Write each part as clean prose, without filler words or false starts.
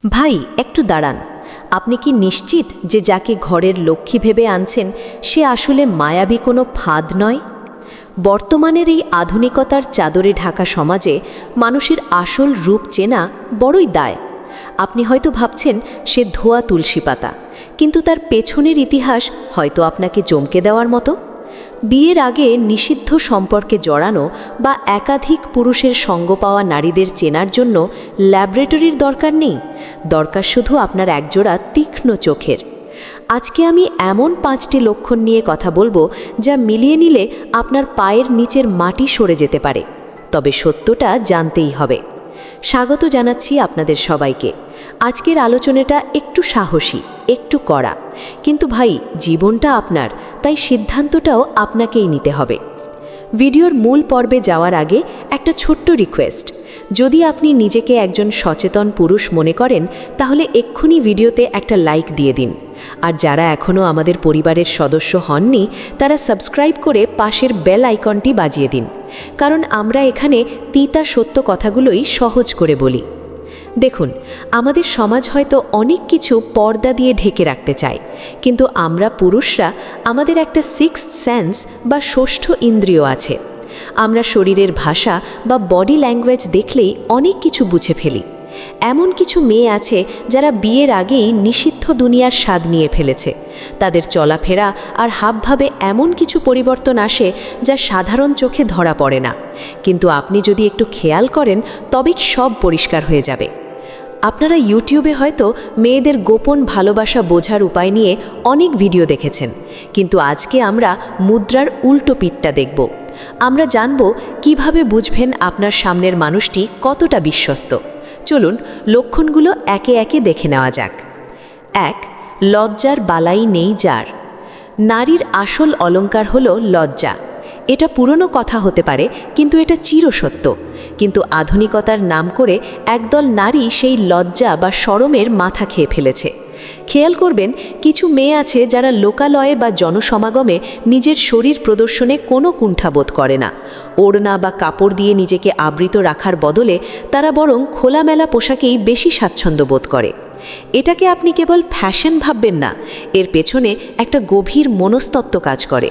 ভাই একটু দাঁড়ান। আপনি কি নিশ্চিত যে যাকে ঘরের লক্ষ্মী ভেবে আনছেন সে আসলে মায়াবী কোনো ফাঁদ নয়? বর্তমানের এই আধুনিকতার চাদরে ঢাকা সমাজে মানুষের আসল রূপ চেনা বড়ই দায়। আপনি হয়তো ভাবছেন সে ধোয়া তুলসী পাতা, কিন্তু তার পেছনের ইতিহাস হয়তো আপনাকে চমকে দেওয়ার মতো। বিয়ের আগে নিষিদ্ধ সম্পর্কে জড়ানো বা একাধিক পুরুষের সঙ্গ পাওয়া নারীদের চেনার জন্য ল্যাবরেটরির দরকার নেই, দরকার শুধু আপনার একজোড়া তীক্ষ্ণ চোখের। আজকে আমি এমন 5টি লক্ষণ নিয়ে কথা বলবো যা মিলিয়ে নিলে আপনার পায়ের নিচের মাটি সরে যেতে পারে, তবে সত্যটা জানতেই হবে। স্বাগত জানাচ্ছি আপনাদের সবাইকে। আজকের আলোচনাটা একটু সাহসী, একটু কড়া, কিন্তু ভাই জীবনটা আপনার, তাই সিদ্ধান্তটাও আপনাকেই নিতে হবে। ভিডিওর মূল পর্বে যাওয়ার আগে একটা ছোট্ট রিকোয়েস্ট, যদি আপনি নিজেকে একজন সচেতন পুরুষ মনে করেন তাহলে এক্ষুনি ভিডিওতে একটা লাইক দিয়ে দিন। আর যারা এখনও আমাদের পরিবারের সদস্য হননি তারা সাবস্ক্রাইব করে পাশের বেল আইকনটি বাজিয়ে দিন, কারণ আমরা এখানে তিতা সত্য কথাগুলোই সহজ করে বলি। দেখুন, আমাদের সমাজ হয়তো অনেক কিছু পর্দা দিয়ে ঢেকে রাখতে চায়, কিন্তু আমরা পুরুষরা আমাদের একটা সিক্সথ সেন্স বা ষষ্ঠ ইন্দ্রিয় আছে। আমরা শরীরের ভাষা বা বডি ল্যাঙ্গুয়েজ দেখলেই অনেক কিছু বুঝে ফেলি। এমন কিছু মেয়ে আছে যারা বিয়ের আগেই নিষিদ্ধ দুনিয়ার স্বাদ নিয়ে ফেলেছে। তাদের চলাফেরা আর হাবভাবে এমন কিছু পরিবর্তন আসে যা সাধারণ চোখে ধরা পড়ে না, কিন্তু আপনি যদি একটু খেয়াল করেন তবেই সব পরিষ্কার হয়ে যাবে। আপনারা ইউটিউবে হয়তো মেয়েদের গোপন ভালোবাসা বোঝার উপায় নিয়ে অনেক ভিডিও দেখেছেন, কিন্তু আজকে আমরা মুদ্রার উল্টো পিঠটা দেখব। আমরা জানব কিভাবে বুঝবেন আপনার সামনের মানুষটি কতটা বিশ্বস্ত। চলুন লক্ষণগুলো একে একে দেখে নেওয়া যাক। 1. লজ্জার বালাই নেই যার। নারীর আসল অলংকার হলো লজ্জা। এটা পুরনো কথা হতে পারে, কিন্তু এটা চিরসত্য। কিন্তু আধুনিকতার নাম করে একদল নারী সেই লজ্জা বা শরমের মাথা খেয়ে ফেলেছে। খেয়াল করবেন, কিছু মেয়ে আছে যারা লোকালয়ে বা জনসমাগমে নিজের শরীর প্রদর্শনে কোনো কুণ্ঠাবোধ করে না। ওড়না বা কাপড় দিয়ে নিজেকে আবৃত রাখার বদলে তারা বরং খোলামেলা পোশাকেই বেশি স্বাচ্ছন্দ্য বোধ করে। এটাকে আপনি কেবল ফ্যাশন ভাববেন না, এর পেছনে একটা গভীর মনস্তত্ত্ব কাজ করে।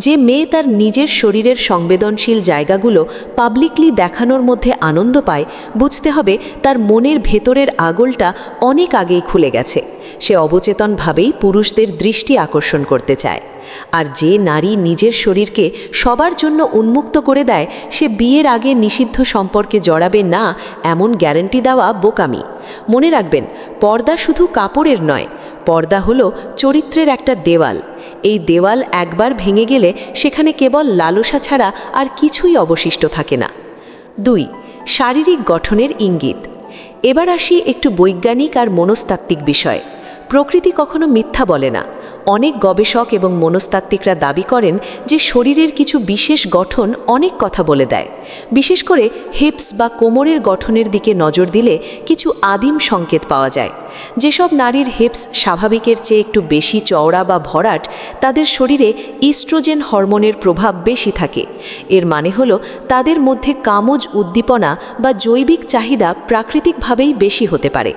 যে মেয়ে তার নিজের শরীরের সংবেদনশীল জায়গাগুলো পাবলিকলি দেখানোর মধ্যে আনন্দ পায়, বুঝতে হবে তার মনের ভেতরের আগলটা অনেক আগেই খুলে গেছে। সে অবচেতনভাবেই পুরুষদের দৃষ্টি আকর্ষণ করতে চায়। আর যে নারী নিজের শরীরকে সবার জন্য উন্মুক্ত করে দেয়, সে বিয়ের আগে নিষিদ্ধ সম্পর্কে জড়াবে না এমন গ্যারান্টি দেওয়া বোকামি। মনে রাখবেন, পর্দা শুধু কাপড়ের নয়, পর্দা হলো চরিত্রের একটা দেওয়াল। এই দেওয়াল একবার ভেঙে গেলে সেখানে কেবল লালসা ছাড়া আর কিছুই অবশিষ্ট থাকে না। 2. শারীরিক গঠনের ইঙ্গিত। এবার আসি একটু বৈজ্ঞানিক আর মনস্তাত্ত্বিক বিষয়। প্রকৃতি কখনো মিথ্যা বলে না। অনেক গবেষক এবং মনস্তাত্ত্বিকরা দাবি করেন যে শরীরের কিছু বিশেষ গঠন অনেক কথা বলে দেয়। বিশেষ করে হিপস বা কোমরের গঠনের দিকে নজর দিলে কিছু আদিম সংকেত পাওয়া যায়। যেসব নারীর হিপস স্বাভাবিকের চেয়ে একটু বেশি চওড়া বা ভরাট, তাদের শরীরে ইস্ট্রোজেন হরমোনের প্রভাব বেশি থাকে। এর মানে হলো তাদের মধ্যে কামজ উদ্দীপনা বা জৈবিক চাহিদা প্রাকৃতিকভাবেই বেশি হতে পারে।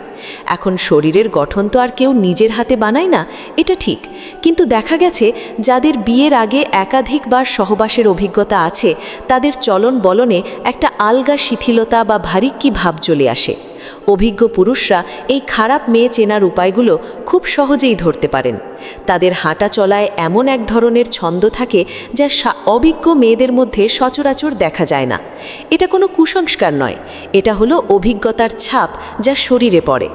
এখন শরীরের গঠন তো আর কেউ নিজের হাতে বানায় না, এটা ঠিক, কিন্তু দেখা গেছে যাদের বিয়ের আগে একাধিকবার সহবাসের অভিজ্ঞতা আছে তাদের চলন বলনে একটা আলগা শিথিলতা বা ভারিক্কি ভাব চলে আসে। অভিজ্ঞ পুরুষরা এই খারাপ মেয়ে চেনার উপায়গুলো খুব সহজেই ধরতে পারেন। তাদের হাঁটা চলায় এমন এক ধরনের ছন্দ থাকে যা অভিজ্ঞ মেয়েদের মধ্যে সচরাচর দেখা যায় না। এটা কোনো কুসংস্কার নয়, এটা হলো অভিজ্ঞতার ছাপ যা শরীরে পড়ে।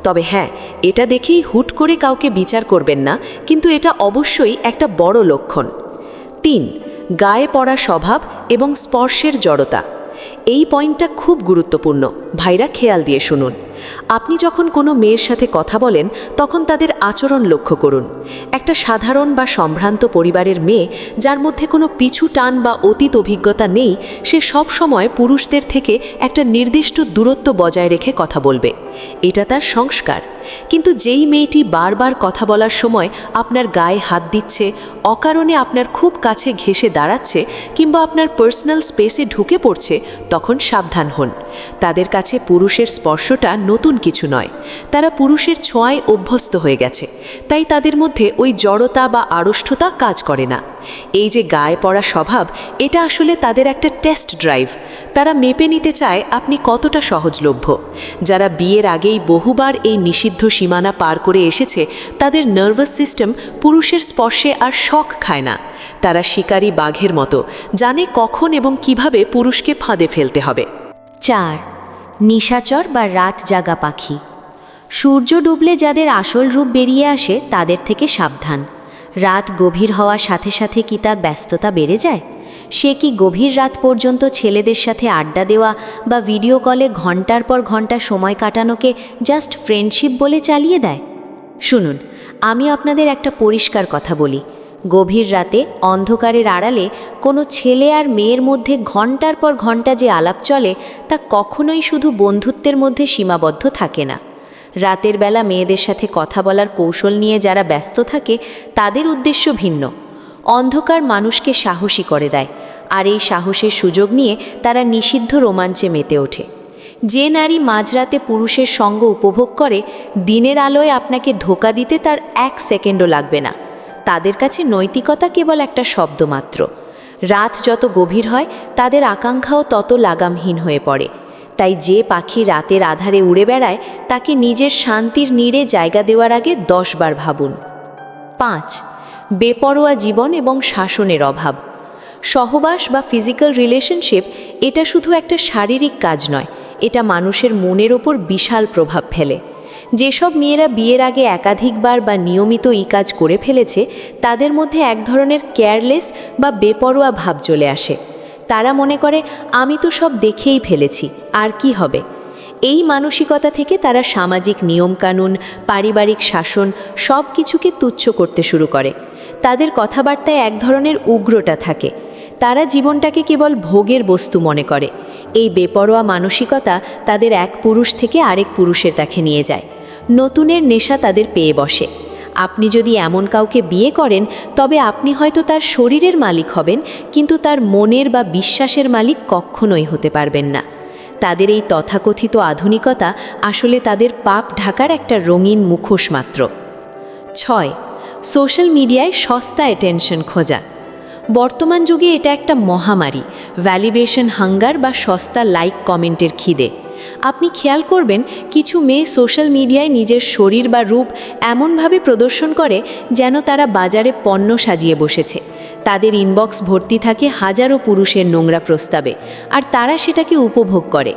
তবে হ্যাঁ, এটা দেখেই হুট করে কাউকে বিচার করবেন না, কিন্তু এটা অবশ্যই একটা বড় লক্ষণ। 3. গায়ে পড়া স্বভাব এবং স্পর্শের জড়তা। এই পয়েন্টটা খুব গুরুত্বপূর্ণ, ভাইরা খেয়াল দিয়ে শুনুন। আপনি যখন কোনো মেয়ের সাথে কথা বলেন তখন তাদের আচরণ লক্ষ্য করুন। একটা সাধারণ বা সম্ভ্রান্ত পরিবারের মেয়ে যার মধ্যে কোনো পিছু টান বা অতীত অভিজ্ঞতা নেই, সে সব সময় পুরুষদের থেকে একটা নির্দিষ্ট দূরত্ব বজায় রেখে কথা বলবে। এটা তার সংস্কার। কিন্তু যেই মেয়েটি বারবার কথা বলার সময় আপনার গায়ে হাত দিচ্ছে, অকারণে আপনার খুব কাছে ঘেঁষে দাঁড়াচ্ছে কিংবা আপনার পার্সোনাল স্পেসে ঢুকে পড়ছে, তখন সাবধান হন। তাদের কাছে পুরুষের স্পর্শটা নতুন কিছু নয়, তারা পুরুষের ছোঁয়ায় অভ্যস্ত হয়ে গেছে, তাই তাদের মধ্যে ওই জড়তা বা আড়ষ্ঠতা কাজ করে না। এই যে গায়ে পড়া স্বভাব, এটা আসলে তাদের একটা টেস্ট ড্রাইভ। তারা মেপে নিতে চায় আপনি কতটা সহজলভ্য। যারা বিয়ের আগেই বহুবার এই নিষিদ্ধ সীমানা পার করে এসেছে, তাদের নার্ভাস সিস্টেম পুরুষের স্পর্শে আর শখ খায় না। তারা শিকারী বাঘের মতো, জানে কখন এবং কিভাবে পুরুষকে ফাঁদে ফেলতে হবে। 4. নিশাচর বা রাত জাগা পাখি। সূর্য ডুবলে যাদের আসল রূপ বেরিয়ে আসে তাদের থেকে সাবধান। রাত গভীর হওয়ার সাথে সাথে কি তার ব্যস্ততা বেড়ে যায়? সে কি গভীর রাত পর্যন্ত ছেলেদের সাথে আড্ডা দেওয়া বা ভিডিও কলে ঘন্টার পর ঘন্টা সময় কাটানোকে জাস্ট ফ্রেন্ডশিপ বলে চালিয়ে দেয়? শুনুন, আমি আপনাদের একটা পরিষ্কার কথা বলি। গভীর রাতে অন্ধকারের আড়ালে কোনো ছেলে আর মেয়ের মধ্যে ঘন্টার পর ঘন্টা যে আলাপ চলে, তা কখনোই শুধু বন্ধুত্বের মধ্যে সীমাবদ্ধ থাকে না। রাতের বেলা মেয়েদের সাথে কথা বলার কৌশল নিয়ে যারা ব্যস্ত থাকে, তাদের উদ্দেশ্য ভিন্ন। অন্ধকার মানুষকে সাহসী করে দেয়, আর এই সাহসের সুযোগ নিয়ে তারা নিষিদ্ধ রোমাঞ্চে মেতে ওঠে। যে নারী মাঝরাতে পুরুষের সঙ্গ উপভোগ করে, দিনের আলোয় আপনাকে ধোঁকা দিতে তার 1 সেকেন্ডও লাগবে না। তাদের কাছে নৈতিকতা কেবল একটা শব্দ মাত্র। রাত যত গভীর হয়, তাদের আকাঙ্ক্ষাও তত লাগামহীন হয়ে পড়ে। তাই যে পাখি রাতের আধারে উড়ে বেড়ায়, তাকে নিজের শান্তির নীড়ে জায়গা দেওয়ার আগে 10 বার ভাবুন। 5. বেপরোয়া জীবন এবং শাসনের অভাব। সহবাস বা ফিজিক্যাল রিলেশনশিপ, এটা শুধু একটা শারীরিক কাজ নয়, এটা মানুষের মনের ওপর বিশাল প্রভাব ফেলে। যেসব মেয়েরা বিয়ের আগে একাধিকবার বা নিয়মিত এই কাজ করে ফেলেছে, তাদের মধ্যে এক ধরনের কেয়ারলেস বা বেপরোয়া ভাব চলে আসে। তারা মনে করে, আমি তো সব দেখেই ফেলেছি, আর কি হবে। এই মানসিকতা থেকে তারা সামাজিক নিয়মকানুন, পারিবারিক শাসন সব কিছুকে তুচ্ছ করতে শুরু করে। তাদের কথাবার্তায় এক ধরনের উগ্রতা থাকে। তারা জীবনটাকে কেবল ভোগের বস্তু মনে করে। এই বেপরোয়া মানসিকতা তাদের এক পুরুষ থেকে আরেক পুরুষের কাছে নিয়ে যায়। নতুনের নেশা তাদের পেয়ে বসে। আপনি যদি এমন কাউকে বিয়ে করেন, তবে আপনি হয়তো তার শরীরের মালিক হবেন, কিন্তু তার মনের বা বিশ্বাসের মালিক কখনোই হতে পারবেন না। তাদের এই তথাকথিত আধুনিকতা আসলে তাদের পাপ ঢাকার একটা রঙিন মুখোশ মাত্র। 6. সোশ্যাল মিডিয়ায় সস্তা অ্যাটেনশন খোঁজা। বর্তমান যুগে এটা একটা মহামারী, ভ্যালিডেশন হাঙ্গার বা সস্তা লাইক কমেন্টের খিদে। আপনি খেয়াল করবেন, কিছু মেয়ে সোশ্যাল মিডিয়ায় নিজের শরীর বা রূপ এমনভাবে প্রদর্শন করে যেন তারা বাজারে পণ্য সাজিয়ে বসেছে। তাদের ইনবক্স ভর্তি থাকে হাজারো পুরুষের নোংরা প্রস্তাবে, আর তারা সেটাকে উপভোগ করে।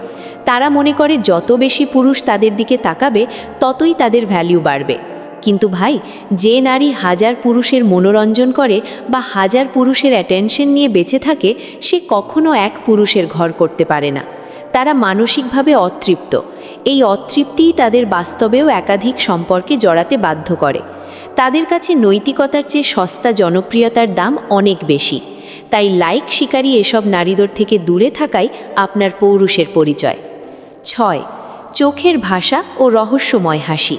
তারা মনে করে যত বেশি পুরুষ তাদের দিকে তাকাবে, ততই তাদের ভ্যালু বাড়বে। কিন্তু ভাই, যে নারী 1000 পুরুষের মনোরঞ্জন করে বা 1000 পুরুষের অ্যাটেনশন নিয়ে বেঁচে থাকে, সে কখনো এক পুরুষের ঘর করতে পারে না। তারা মানসিকভাবে অতৃপ্ত। এই অতৃপ্তিই তাদের বাস্তবেও একাধিক সম্পর্কে জড়াতে বাধ্য করে। তাদের কাছে নৈতিকতার চেয়ে সস্তা জনপ্রিয়তার দাম অনেক বেশি। তাই লাইক শিকারী এসব নারীদের থেকে দূরে থাকাই আপনার পৌরুষের পরিচয়। 6. চোখের ভাষা ও রহস্যময় হাসি।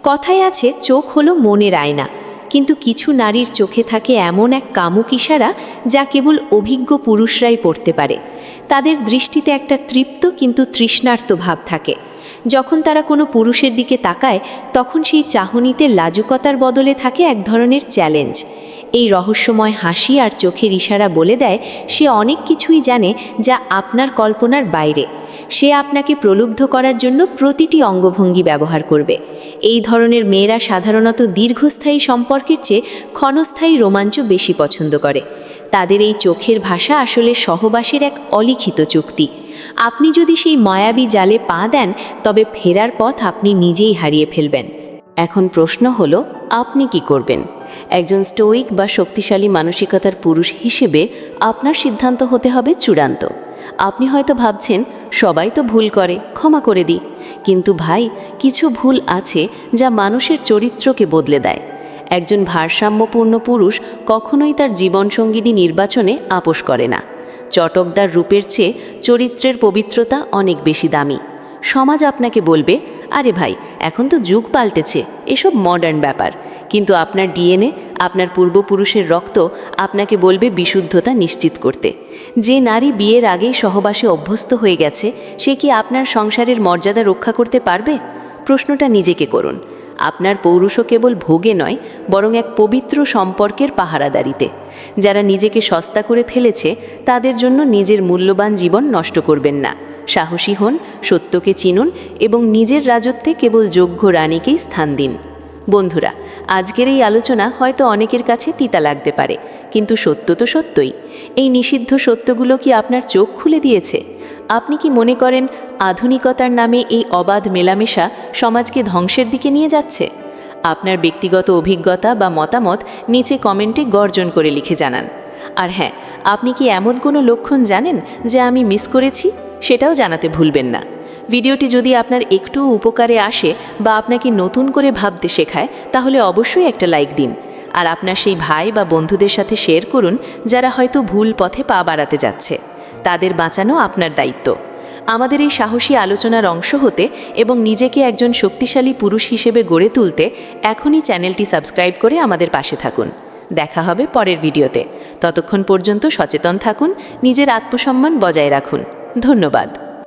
কথায় আছে, চোখ হলো মনের আয়না, কিন্তু কিছু নারীর চোখে থাকে এমন এক কামুক ইশারা, যা কেবল অভিজ্ঞ পুরুষরাই পড়তে পারে। তাদের দৃষ্টিতে একটা তৃপ্ত কিন্তু তৃষ্ণার্ত ভাব থাকে। যখন তারা কোনো পুরুষের দিকে তাকায়, তখন সেই চাহনিতে লাজুকতার বদলে থাকে এক ধরনের চ্যালেঞ্জ। এই রহস্যময় হাসি আর চোখের ইশারা বলে দেয়, সে অনেক কিছুই জানে যা আপনার কল্পনার বাইরে। সে আপনাকে প্রলুব্ধ করার জন্য প্রতিটি অঙ্গভঙ্গি ব্যবহার করবে। এই ধরনের মেয়েরা সাধারণত দীর্ঘস্থায়ী সম্পর্কের চেয়ে ক্ষণস্থায়ী রোমাঞ্চ বেশি পছন্দ করে। তাদের এই চোখের ভাষা আসলে সহবাসের এক অলিখিত চুক্তি। আপনি যদি সেই মায়াবী জালে পা দেন, তবে ফেরার পথ আপনি নিজেই হারিয়ে ফেলবেন। এখন প্রশ্ন হলো, আপনি কি করবেন? একজন স্টোইক বা শক্তিশালী মানসিকতার পুরুষ হিসেবে আপনার সিদ্ধান্ত হতে হবে চূড়ান্ত। আপনি হয়তো ভাবছেন, সবাই তো ভুল করে, ক্ষমা করে দিই। কিন্তু ভাই, কিছু ভুল আছে যা মানুষের চরিত্রকে বদলে দেয়। একজন ভারসাম্যপূর্ণ পুরুষ কখনোই তার জীবনসঙ্গিনী নির্বাচনে আপোস করে না। চটকদার রূপের চেয়ে চরিত্রের পবিত্রতা অনেক বেশি দামি। সমাজ আপনাকে বলবে, আরে ভাই এখন তো যুগ পাল্টেছে, এসব মডার্ন ব্যাপার। কিন্তু আপনার ডিএনএ, আপনার পূর্বপুরুষের রক্ত আপনাকে বলবে বিশুদ্ধতা নিশ্চিত করতে। যে নারী বিয়ের আগেই সহবাসে অভ্যস্ত হয়ে গেছে, সে কি আপনার সংসারের মর্যাদা রক্ষা করতে পারবে? প্রশ্নটা নিজেকে করুন। আপনার পৌরুষ কেবল ভোগে নয়, বরং এক পবিত্র সম্পর্কের পাহারাদারিতে। যারা নিজেকে সস্তা করে ফেলেছে, তাদের জন্য নিজের মূল্যবান জীবন নষ্ট করবেন না। সাহসী হন, সত্যকে চিনুন এবং নিজের রাজত্বে কেবল যোগ্য রানীকেই স্থান দিন। বন্ধুরা, আজকের এই আলোচনা হয়তো অনেকের কাছে তিতা লাগতে পারে, কিন্তু সত্য তো সত্যই। এই নিষিদ্ধ সত্যগুলো কি আপনার চোখ খুলে দিয়েছে? আপনি কি মনে করেন আধুনিকতার নামে এই অবাধ মেলামেশা সমাজকে ধ্বংসের দিকে নিয়ে যাচ্ছে? আপনার ব্যক্তিগত অভিজ্ঞতা বা মতামত নিচে কমেন্টে গর্জন করে লিখে জানান। আর হ্যাঁ, আপনি কি এমন কোনো লক্ষণ জানেন যা আমি মিস করেছি? সেটাও জানাতে ভুলবেন না। ভিডিওটি যদি আপনার একটু উপকারে আসে বা আপনাকে নতুন করে ভাবতে শেখায়, তাহলে অবশ্যই একটা লাইক দিন। আর আপনার সেই ভাই বা বন্ধুদের সাথে শেয়ার করুন যারা হয়তো ভুল পথে পা বাড়াতে যাচ্ছে। তাদের বাঁচানো আপনার দায়িত্ব। আমাদের এই সাহসী আলোচনার অংশ হতে এবং নিজেকে একজন শক্তিশালী পুরুষ হিসেবে গড়ে তুলতে এখনই চ্যানেলটি সাবস্ক্রাইব করে আমাদের পাশে থাকুন। দেখা হবে পরের ভিডিওতে। ততক্ষণ পর্যন্ত সচেতন থাকুন, নিজের আত্মসম্মান বজায় রাখুন। ধন্যবাদ।